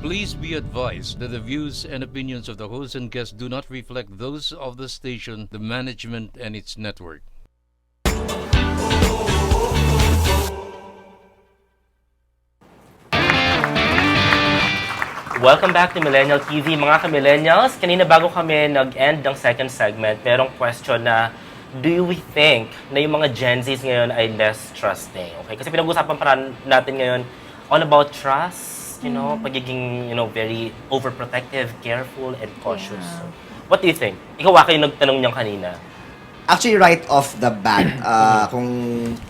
Please be advised that the views and opinions of the host and guests do not reflect those of the station, the management, and its network. Welcome back to Millennial TV, mga ka-millennials. Kanina bago kami nag-end ng second segment, merong question na, do we think na yung mga Gen Zs ngayon ay less trusting? Okay? Kasi pinag-usapan pa natin ngayon all about trust, you know, pagiging, you know, very overprotective, careful, and cautious. So, what do you think? Ikaw, kayo nagtanong niyan kanina. Actually, right off the bat, kung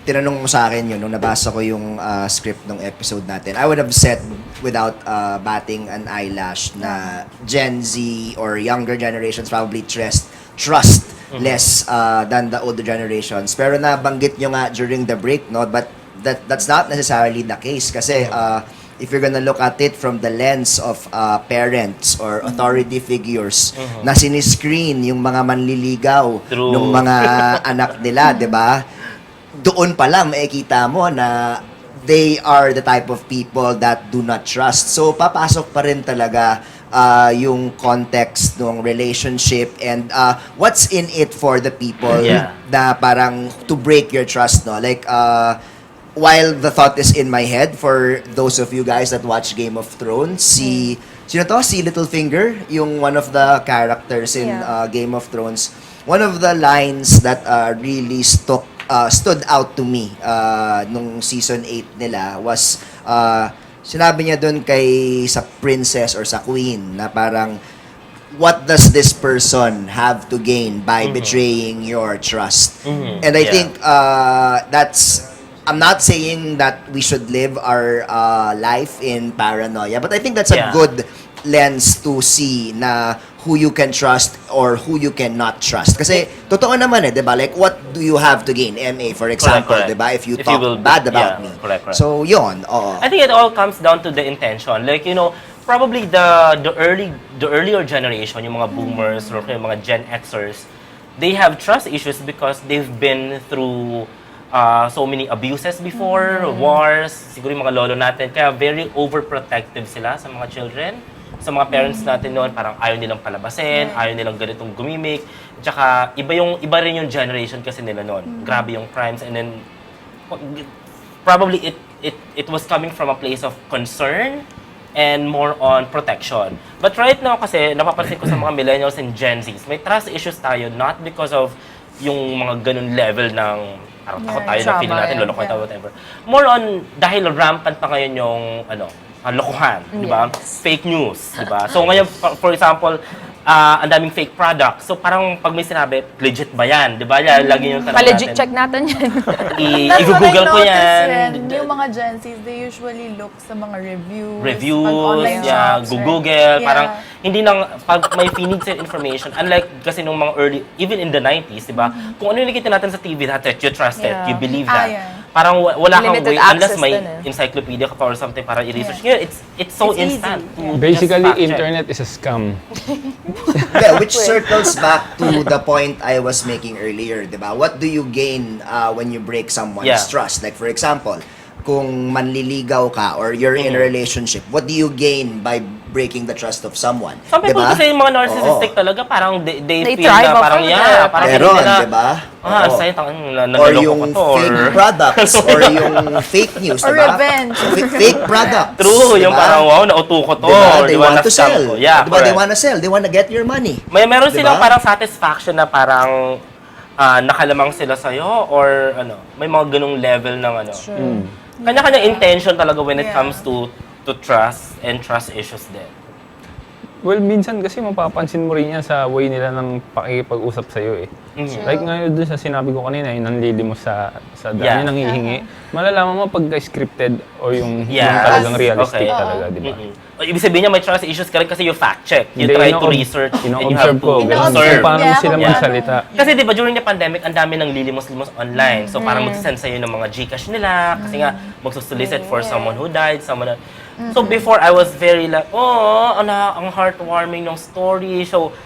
tinanong mo sa akin yun, nung nabasa ko yung script ng episode natin, I would have said, without batting an eyelash, na Gen Z or younger generations probably trust less than the older generations. Pero nabanggit nyo nga during the break, no? But that's not necessarily the case. Kasi if you're gonna look at it from the lens of parents or authority figures na siniscreen yung mga manliligaw ng mga anak nila, di ba? Doon pa lang makikita mo na they are the type of people that do not trust. So, papasok pa rin talaga yung context ng relationship and what's in it for the people na parang to break your trust, no? Like, while the thought is in my head, for those of you guys that watch Game of Thrones, sino to? Si Littlefinger, yung one of the characters in Game of Thrones. One of the lines that really stood out to me nung season 8 nila was, sinabi niya dun sa princess or sa queen na parang, what does this person have to gain by betraying your trust? And I think I'm not saying that we should live our life in paranoia, but I think that's a good lens to see na who you can trust or who you cannot trust. Kasi totoo naman di ba? Like, what do you have to gain? MA, for example, di ba? If you talk bad about me. Correct. So, yun. I think it all comes down to the intention. Like, you know, probably the earlier generation, yung mga boomers or yung mga Gen Xers, they have trust issues because they've been through so many abuses before, wars, siguro yung mga lolo natin. Kaya very overprotective sila sa mga children. Sa mga parents natin noon, parang ayaw nilang palabasin, ayaw nilang ganitong gumimik. Tsaka iba rin yung generation kasi nila noon. Grabe yung crimes, and then probably it was coming from a place of concern and more on protection. But right now kasi napapansin ko sa mga millennials and Gen Zs, may trust issues tayo not because of yung mga ganun level ng parang takot tayo na feeling natin, lolokohan tayo, whatever. More on, dahil rampant pa ngayon yung, lokohan, di ba? Fake news, di ba? So ngayon, for example, ang daming fake products. So parang pag may sinabi, legit ba yan? Di ba? Lagi yung tanong natin. Pa-legit check natin yan. I-google ko yan. Yung mga Gen Zs, they usually look sa mga reviews. Reviews, Google. Parang hindi nang, pag may feed sa information, unlike kasi nung mga early, even in the 90s, di ba? Kung ano yung nakita natin sa TV, that you trust it, you believe that. Parang wala kang way, unless may encyclopedia ka pa or something para i-research. It's so instant. Basically, internet is a scam. Yeah, which circles back to the point I was making earlier, di ba? What do you gain when you break someone's trust? Like, for example, kung manliligaw ka or you're in a relationship, what do you gain by breaking the trust of someone? Some people kasi yung mga narcissistic talaga, parang they feel thrive na parang parang meron, di ba? Sa'yo, or yung fake products, or yung fake news, Or diba? revenge. Fake products. True, diba? yung parang, wow, nauto ko to. Diba? They Diba, want to sell. Yeah, Diba? They want to sell. They want to get your money. Meron Diba? silang parang satisfaction na parang nakalamang sila sa'yo or may mga ganung level ng kanya-kanya intention talaga when it comes to trust and trust issues din. Well, minsan kasi mapapansin mo rin yan sa way nila ng pakikipag-usap sa'yo eh. Like ngayon dun sa sinabi ko kanina, yung nanlilimos sa dami nanghihingi, malalaman mo pagka scripted o yung talagang realistic talaga, di ba? Ibig sabihin niya may trust issues ka rin kasi you fact check, you try to research, and you have to observe paano sila magsalita. Kasi di ba during the pandemic, ang dami nang lilimos-limos online. So parang magsasend sa'yo ng mga Gcash nila kasi nga magsusolicit for someone who died, So before I was very like, ang heartwarming ng story. So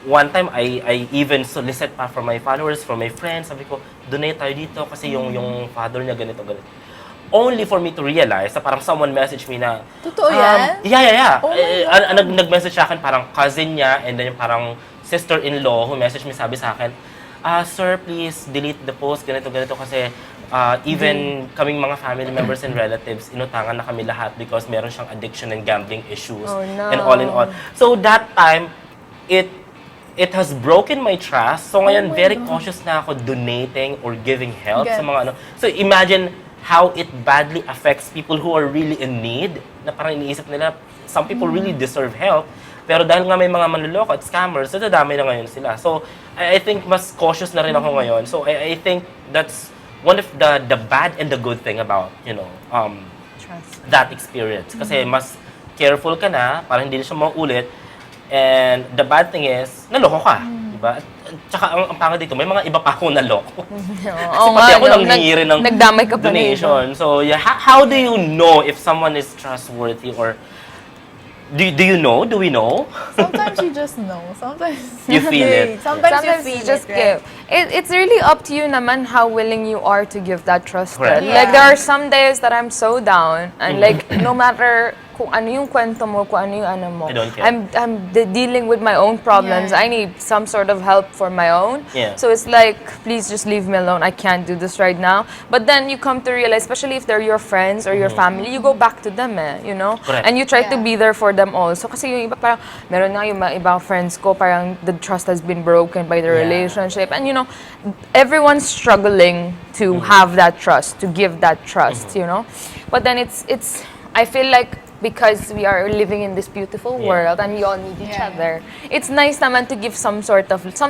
one time I even solicit pa for my followers, for my friends. Sabi ko, donate tayo dito kasi yung father niya ganito. only for me to realize na parang someone messaged me na, Totoo yan? Yeah. Oh my God. Nag-message sa akin parang cousin niya and then yung parang sister-in-law who messaged me, sabi sa akin, sir, please delete the post, ganito kasi even kaming mga family members and relatives, inutangan na kami lahat because meron siyang addiction and gambling issues Oh, no. and all in all. So that time, it has broken my trust. So ngayon, very cautious na ako donating or giving help sa Gets. mga ano. So imagine how it badly affects people who are really in need, na parang iniisip nila, some people really deserve help, pero dahil nga may mga manloloko at scammers, nadadamay na ngayon sila. So, I think mas cautious na rin ako ngayon. So, I think that's one of the bad and the good thing about, Trust. that experience. Kasi mas careful ka na, para hindi na siya maulit. And the bad thing is, naloko ka. Diba? At tsaka ang pangit dito, may mga iba pa akong naloko. Kasi pati ako nanghihingi ng nagdamay ka pa na iba. donation. So, yeah, how do you know if someone is trustworthy or do you know? Do we know? Sometimes you just know. Sometimes You feel it. Sometimes you Sometimes feel you just it, right? give. It's really up to you naman how willing you are to give that trust. Correct. Like, Yeah. there are some days that I'm so down, and like, no matter kung ano yung kwento mo, kung ano yung ano mo, I don't care. I'm dealing with my own problems. Yeah. I need some sort of help for my own. Yeah. So it's like, please just leave me alone. I can't do this right now. But then you come to realize, especially if they're your friends or your family, you go back to them, you know? Correct. And you try to Yeah. be there for them also. Kasi yung iba parang, meron nga yung mga ibang friends ko, parang the trust has been broken by the Yeah. relationship. And you know, everyone's struggling to have that trust, to give that trust, you know? But then it's I feel like because we are living in this beautiful Yeah. world and we all need each Yeah. other, it's nice naman to give some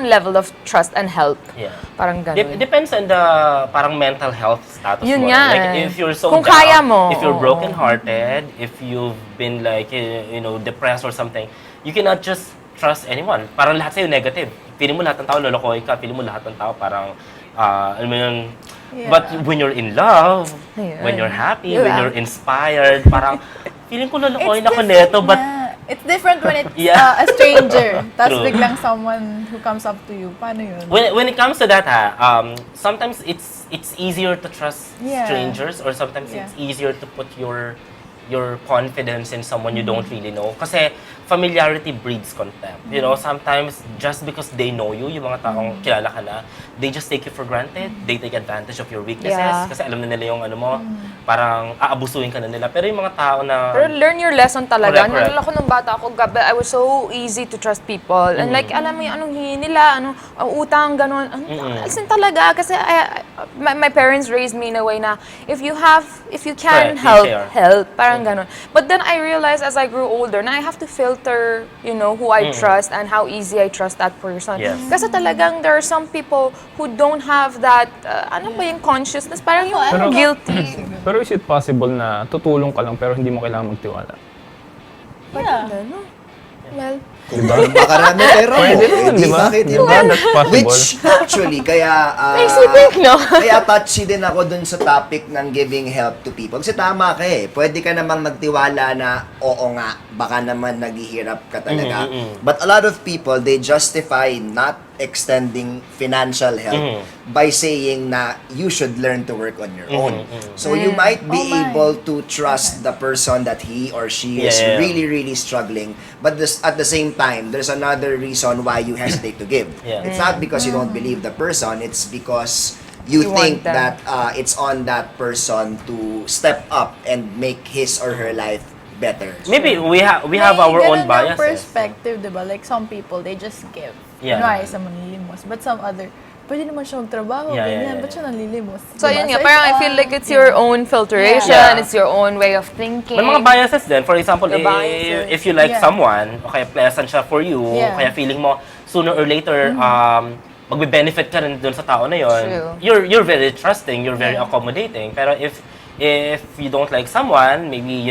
level of trust and help. Yeah. Parang ganun. Depends on the parang mental health status Yun mo. nga Like eh. if you're so Kung down, kaya mo, if you're oo. brokenhearted, if you've been like depressed or something, you cannot just trust anyone. Parang lahat sa'yo negative. Feeling mo lahat ng tao lolokoy ka, feeling mo lahat ng tao parang alam mo yun. Yeah. But when you're in love, Ayun. when you're happy, Yeah. when you're inspired, parang feeling ko lolokoy ako neto, but It's different when it's Yeah. a stranger. Tapos True. biglang someone who comes up to you. Paano yun? when it comes to that, sometimes it's easier to trust Yeah. strangers, or sometimes Yeah. it's easier to put your confidence in someone you don't really know. Kasi familiarity breeds contempt. You know, sometimes just because they know you, yung mga taong kilala ka na, they just take you for granted. They take advantage of your weaknesses. Yeah. Kasi alam na nila yung ano mo, parang aabusuin ka na nila. Pero yung mga tao na... Pero learn your lesson talaga. Correct. Nalala ko nung bata ako, gabi, I was so easy to trust people. And like, alam mo yung anong hihingi nila, utang, gano'n. As in talaga, kasi my parents raised me in a way na, if you can Correct, help, you share. help. Parang gano'n. But then I realized as I grew older, na I have to filter, who I trust and how easy I trust that person. Yes. Kasi talagang there are some people who don't have that, yung consciousness, parang yung Pero- guilty. Pero is it possible na tutulong ka lang pero hindi mo kailangan magtiwala? Yeah. Well, Kung baka rami pera mo, Pwede naman, di di ba? bakit Di ba? That's possible. Which actually, kaya makes me think, no? kaya touchy din ako dun sa topic ng giving help to people. Kasi tama ka eh. Pwede ka namang magtiwala na, oo nga, baka naman naghihirap ka talaga. But a lot of people, they justify not extending financial help by saying na you should learn to work on your own. So you might be Oh my. able to trust the person that he or she is Yeah. really, really struggling. But at the same time, there's another reason why you hesitate to give. Yeah. It's not because you don't believe the person, it's because you You think want them. that it's on that person to step up and make his or her life better. Maybe we have May our own ganun yung biases. perspective, diba? Like some people, they just give. Yeah. Kunwari sa manlilimos. But some other, pwede naman siya magtrabaho, Yeah, ganyan. yeah. Ba't siya nanlilimos? So, Diba? yun nga, it's parang I feel all- like it's your own filtration, Yeah. it's your own way of thinking. May mga biases din. For example, The biases. if you like Yeah. someone, o kaya pleasant siya for you, Yeah. o kaya feeling mo, sooner or later, magbe-benefit ka rin dun sa tao na yon. True. You're very trusting, you're very Yeah. accommodating. Pero if you don't like someone, maybe,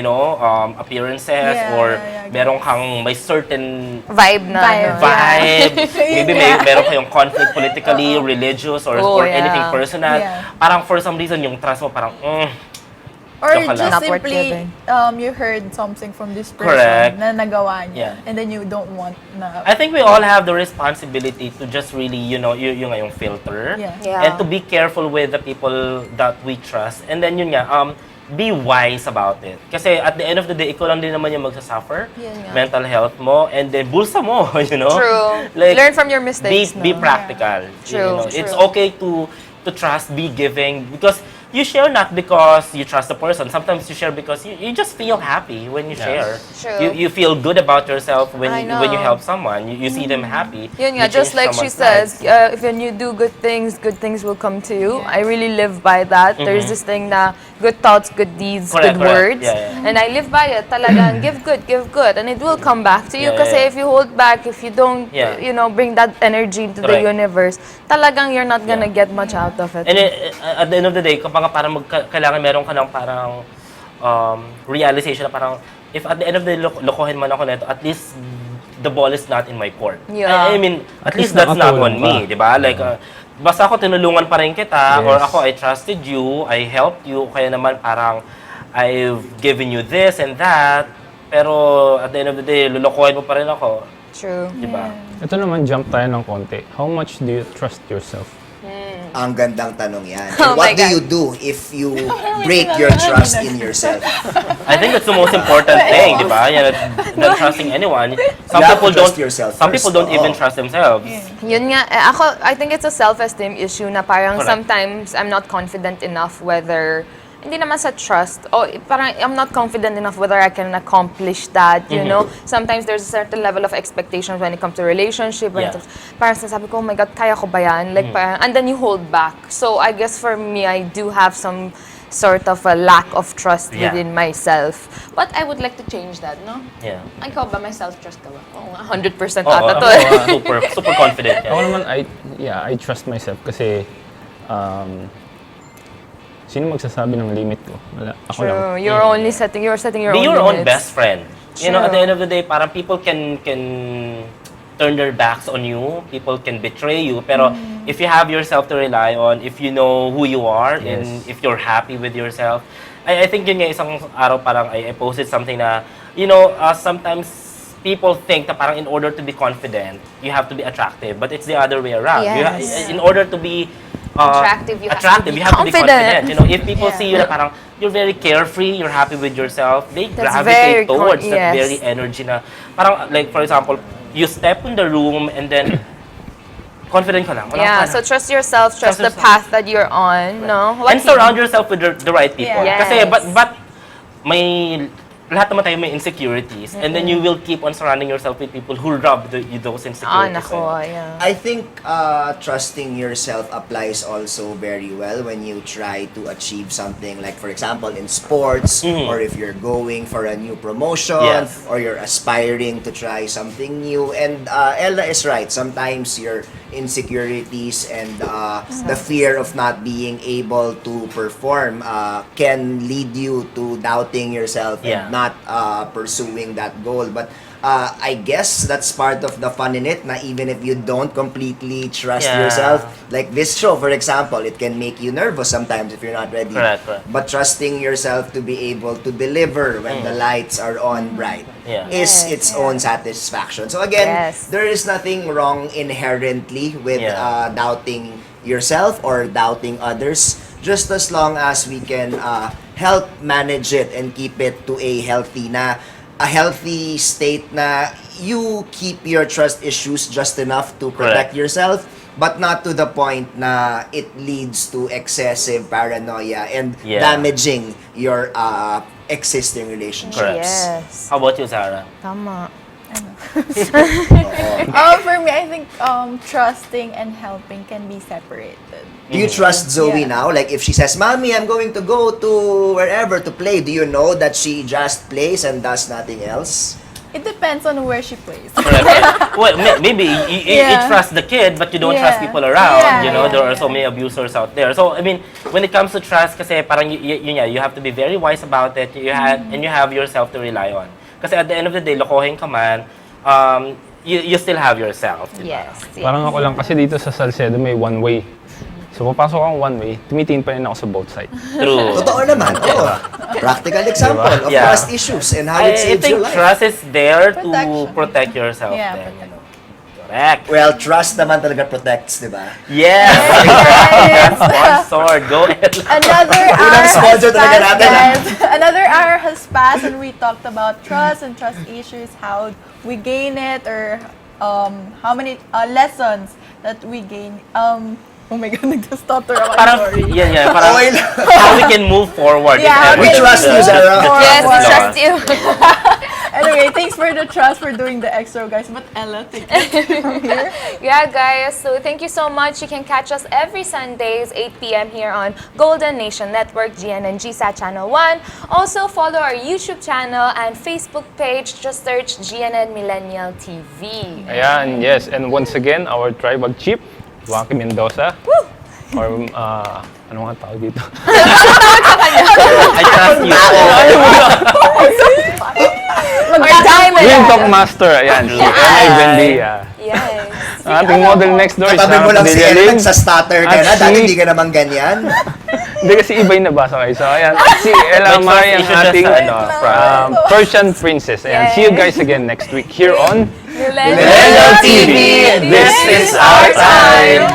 appearances, Yeah, or yeah, meron kang may certain Vibe na. Vibe. ano. vibe, maybe meron kayong conflict politically, religious, or Yeah. anything personal. Yeah. Parang for some reason, yung trust mo parang, Or Joke lang. just Not worth simply, giving. you heard something from this person Correct. na nagawa niya. Yeah. And then you don't want na... I think we all have the responsibility to just really, yung filter. Yeah. Yeah. And to be careful with the people that we trust. And then yun nga, be wise about it. Kasi at the end of the day, ikaw lang din naman yung magsasuffer. Yun nga. Mental health mo, and then bulsa mo, you know? True. Like, Learn from your mistakes. be practical. True, You know? true. It's okay to trust, be giving, because you share not because you trust the person. Sometimes you share because you just feel happy when you share. True. You feel good about yourself when I you know. help someone. You see them happy. Yun nga, You just change like she someone's says, lives. if when you do good things will come to you. I really live by that. There's this thing na good thoughts, good deeds, Correct, good correct. words. Yeah, yeah. And I live by it. Talagang give good, and it will come back to you. Yeah, Kasi yeah. if you hold back, if you don't, Yeah. bring that energy into the Correct. universe, talagang you're not gonna Yeah. get much out of it. And at the end of the day, kapag parang kailangan meron ka ng parang realization na parang, if at the end of the day, lokohin man ako nito, at least the ball is not in my court. Yeah. I mean, at least least that's not on nakatulong me, ka. di ba? Like, basta ako tinulungan pa rin kita, Yes. or ako, I trusted you, I helped you, kaya naman parang, I've given you this and that, pero at the end of the day, lulukohin mo pa rin ako, True. di ba? Ito naman, jump tayo ng konti. How much do you trust yourself? Ang gandang tanong yan. Oh And my what do God. you do if you break your trust in yourself? I think that's the most important thing, di ba? Yeah, not trusting anyone. Some You have people to trust don't. yourself Some first. people don't even Oo. trust themselves. Yun nga, I think it's a self-esteem issue na parang Correct. sometimes I'm not confident enough whether, hindi naman sa trust, parang I'm not confident enough whether I can accomplish that, you know? Sometimes there's a certain level of expectations when it comes to relationship, when it Yeah. comes, parang sinasabi ko, oh my God, kaya ko ba yan? Like, parang, and then you hold back. So I guess for me, I do have some sort of a lack of trust Yeah. within myself. But I would like to change that, no? Yeah. Ikaw ba, may self-trust ka ba? Oo nga, 100% Oo, ata to. super confident. Ako Yeah. naman, I trust myself kasi sino magsasabi ng limit ko? Wala. Ako lang. True. You're setting your Be own your own limits. best friend. You know, at the True. end of the day, parang people can turn their backs on you. People can betray you. Pero if you have yourself to rely on, if you know who you are, and if you're happy with yourself, I think yun nga isang araw parang I posted something na, you know, sometimes people think na parang in order to be confident, you have to be attractive. But it's the other way around. Yes. In order to be Attractive, you have to be you have to be confident. confident. You know, if people see you na parang you're very carefree, you're happy with yourself, they That's gravitate very towards yes. that very energy na parang like for example, you step in the room and then confident ka lang. Wala Yeah, ka so na. trust yourself, trust the yourself. path that you're on, no? And surround yourself with the right people. Yeah. Kasi Yes. but may lahat naman tayo may insecurities, and then you will keep on surrounding yourself with people who rub those insecurities. Nako, yeah. I think trusting yourself applies also very well when you try to achieve something like, for example, in sports, or if you're going for a new promotion, Yes. or you're aspiring to try something new. And Ella is right. Sometimes your insecurities and the fear of not being able to perform can lead you to doubting yourself Yeah. and not pursuing that goal. But I guess that's part of the fun in it, na even if you don't completely trust Yeah. yourself, like this show, for example, it can make you nervous sometimes if you're not ready. Correct, correct. But trusting yourself to be able to deliver when the lights are on bright Yeah. is its own satisfaction. So again, Yes. there is nothing wrong inherently with Yeah. doubting yourself or doubting others, just as long as we can help manage it and keep it to a healthy state na you keep your trust issues just enough to protect Correct. yourself, but not to the point na it leads to excessive paranoia and Yeah. damaging your existing relationships. Yes. How about you, Sarah? Tama. For me, I think trusting and helping can be separated. Do you trust Zoe Yeah. now? Like if she says, "Mommy, I'm going to go to wherever to play," do you know that she just plays and does nothing else? It depends on where she plays. Correct. Well, maybe you Yeah. trust the kid, but you don't Yeah. trust people around. Yeah, You know, yeah, there are so yeah. many abusers out there. So, I mean, when it comes to trust, kasi parang you have to be very wise about it. And you have yourself to rely on. Kasi at the end of the day, lokohin ka man, you still have yourself. Diba? Yes. Parang ako lang kasi dito sa Salcedo may one way. So papasok akong one way, tumitingin pa rin ako sa both side. True. Totoo naman. Oo. Practical example of Yeah. trust issues and how it I saves think your life. trust is there to Protection. protect yourself Yeah, then, you know. Correct. Well, trust naman talaga protects, di ba? Yes! Yes. Sponsored. Go ahead. Another hour Unang has sponsor talaga passed, natin, ah. guys. Another hour has passed and we talked about trust and trust issues, how we gain it, or how many lessons that we gain. Oh my God, nag-stutter ako. I'm Parang, sorry. parang Okay lang. how we can move forward. Yeah, if We ever trust the- you, Sarah. the Yes, we is trust lost. you. Anyway, thanks for the trust for doing the extra, guys. But Ella, take it from here. Yeah, guys. So thank you so much. You can catch us every Sundays, 8 p.m. here on Golden Nation Network, GNN GSAT Channel 1. Also, follow our YouTube channel and Facebook page. Just search GNN Millennial TV. Ayan, yes. And once again, our tribal chief, Waki Mendoza. Or, ano nga tawag dito? I trust you. Our diamond. Real Talk Master, ayan, si L.A. Bendia. Yes. Ang ating model next door is Katabi mo lang si Padilla Ellen, Lim. nagsa-stutter ka At na. Dati si- hindi ka naman ganyan. Hindi kasi iba yung nabasa kayo. So, ayan, si Ella May Mai, trust ang issue siya ating sa, ano, from- Persian princess. Ayan, see you guys again next week here on Millennial Millenial TV. This is our time.